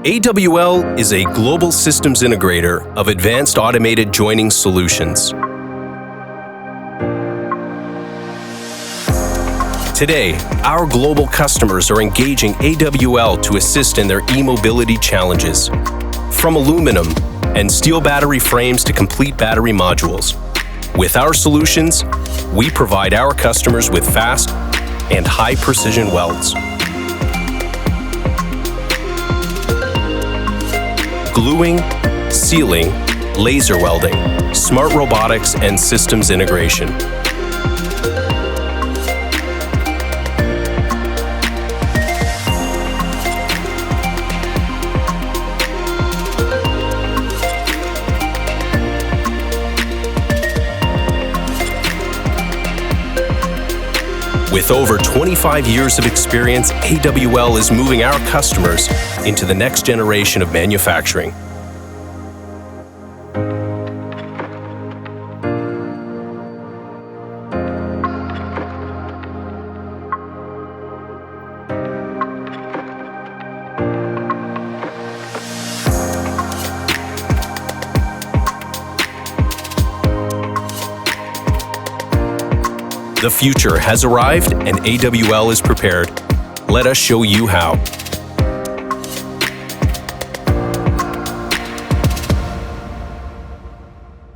AWL is a global systems integrator of advanced automated joining solutions. Today, our global customers are engaging AWL to assist in their e-mobility challenges. From aluminum and steel battery frames to complete battery modules. With our solutions, we provide our customers with fast and high-precision welds. Gluing, sealing, laser welding, smart robotics, and systems integration. With over 25 years of experience, AWL is moving our customers into the next generation of manufacturing. The future has arrived and AWL is prepared. Let us show you how.